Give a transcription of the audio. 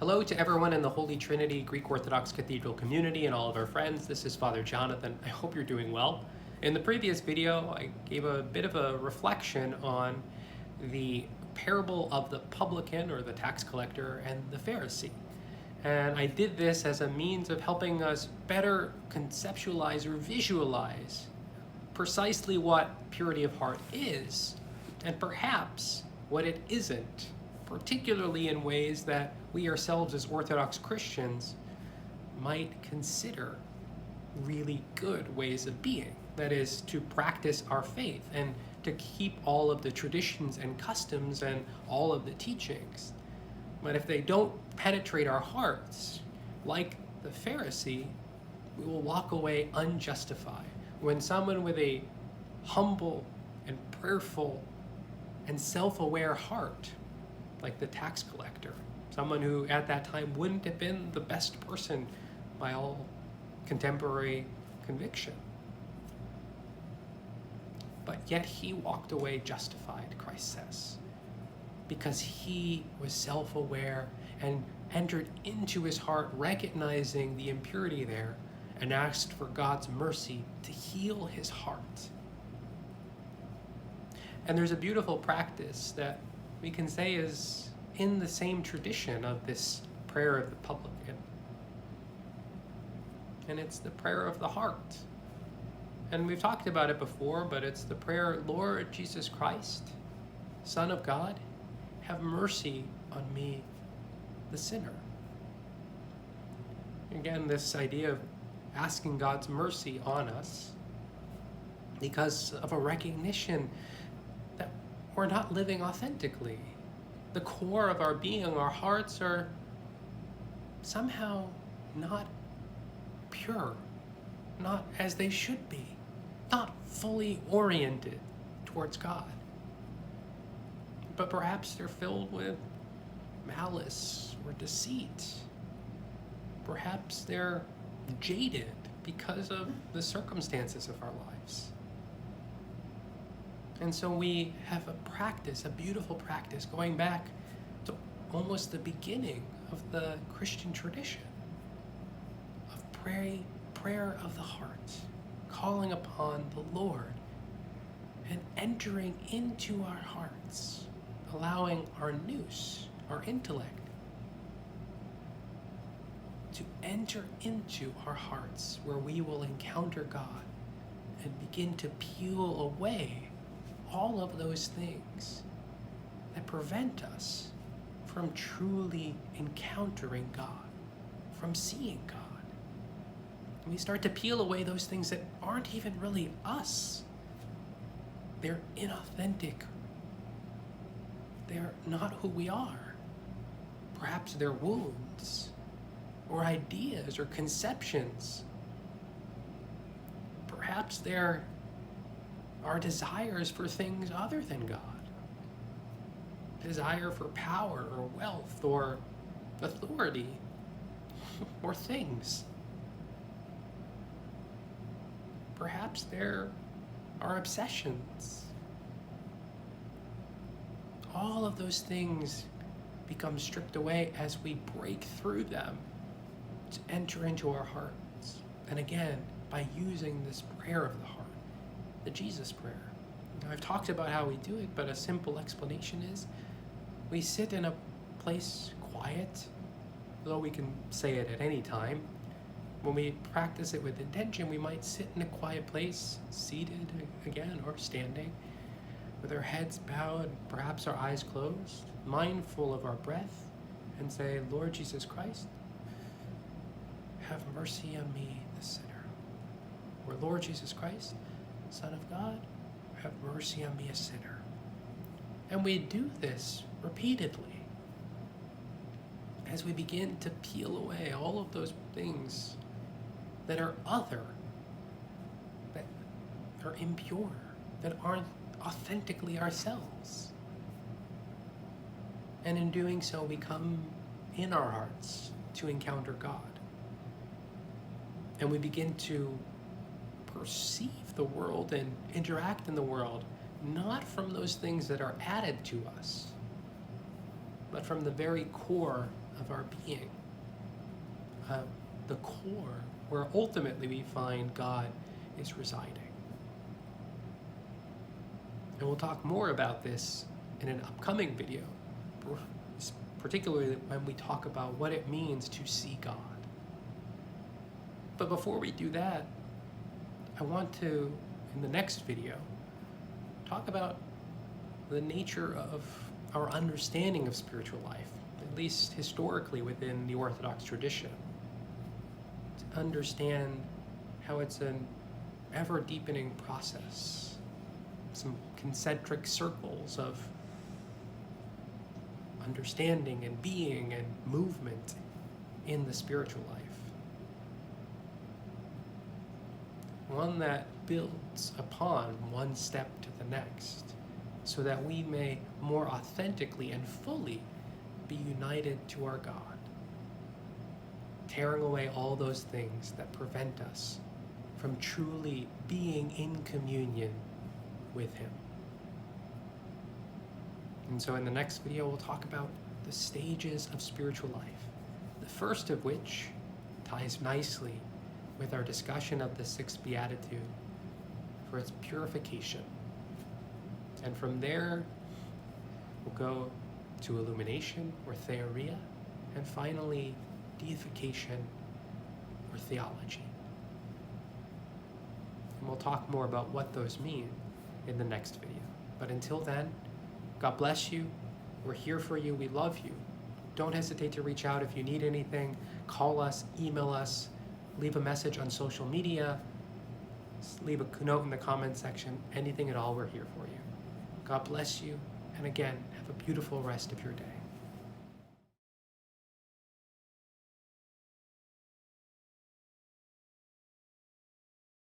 Hello to everyone in the Holy Trinity Greek Orthodox Cathedral community and all of our friends. This is Father Jonathan. I hope you're doing well. In the previous video, I gave a bit of a reflection on the parable of the publican or the tax collector and the Pharisee. And I did this as a means of helping us better conceptualize or visualize precisely what purity of heart is, and perhaps what it isn't, particularly in ways that we ourselves as Orthodox Christians might consider really good ways of being. That is, to practice our faith and to keep all of the traditions and customs and all of the teachings. But if they don't penetrate our hearts, like the Pharisee, we will walk away unjustified. When someone with a humble and prayerful and self-aware heart, like the tax collector, someone who at that time wouldn't have been the best person by all contemporary conviction, but yet he walked away justified, Christ says, because he was self-aware and entered into his heart recognizing the impurity there and asked for God's mercy to heal his heart. And there's a beautiful practice that we can say is in the same tradition of this prayer of the publican. And it's the prayer of the heart. And we've talked about it before, but it's the prayer, Lord Jesus Christ, Son of God, have mercy on me, the sinner. Again, this idea of asking God's mercy on us because of a recognition that we're not living authentically. The core of our being, our hearts are somehow not pure, not as they should be, not fully oriented towards God. But perhaps they're filled with malice or deceit. Perhaps they're jaded because of the circumstances of our lives. And so we have a practice, a beautiful practice, going back to almost the beginning of the Christian tradition of prayer of the heart, calling upon the Lord and entering into our hearts, allowing our nous, our intellect, to enter into our hearts where we will encounter God and begin to peel away all of those things that prevent us from truly encountering God, from seeing God. And we start to peel away those things that aren't even really us. They're inauthentic. They're not who we are. Perhaps they're wounds or ideas or conceptions. Perhaps they're our desires for things other than God. Desire for power or wealth or authority or things. Perhaps they're our obsessions. All of those things become stripped away as we break through them to enter into our hearts. And again, by using this prayer of the heart, the Jesus prayer. Now, I've talked about how we do it, but a simple explanation is we sit in a place quiet, though we can say it at any time. When we practice it with intention, we might sit in a quiet place, seated again or standing, with our heads bowed, perhaps our eyes closed, mindful of our breath, and say, Lord Jesus Christ, have mercy on me, the sinner. Or Lord Jesus Christ, Son of God, have mercy on me, a sinner. And we do this repeatedly as we begin to peel away all of those things that are other, that are impure, that aren't authentically ourselves. And in doing so, we come in our hearts to encounter God. And we begin to perceive the world and interact in the world, not from those things that are added to us, but from the very core of our being, the core where ultimately we find God is residing. And we'll talk more about this in an upcoming video, particularly when we talk about what it means to see God. But before we do that, I want to, in the next video, talk about the nature of our understanding of spiritual life, at least historically within the Orthodox tradition. To understand how it's an ever-deepening process, some concentric circles of understanding and being and movement in the spiritual life. One that builds upon one step to the next, so that we may more authentically and fully be united to our God, tearing away all those things that prevent us from truly being in communion with Him. And so in the next video, we'll talk about the stages of spiritual life, the first of which ties nicely with our discussion of the sixth Beatitude for its purification. And from there, we'll go to illumination or theoria, and finally, deification or theology. And we'll talk more about what those mean in the next video. But until then, God bless you. We're here for you. We love you. Don't hesitate to reach out if you need anything. Call us, email us, leave a message on social media, leave a note in the comment section. Anything at all, we're here for you. God bless you. And again, have a beautiful rest of your day.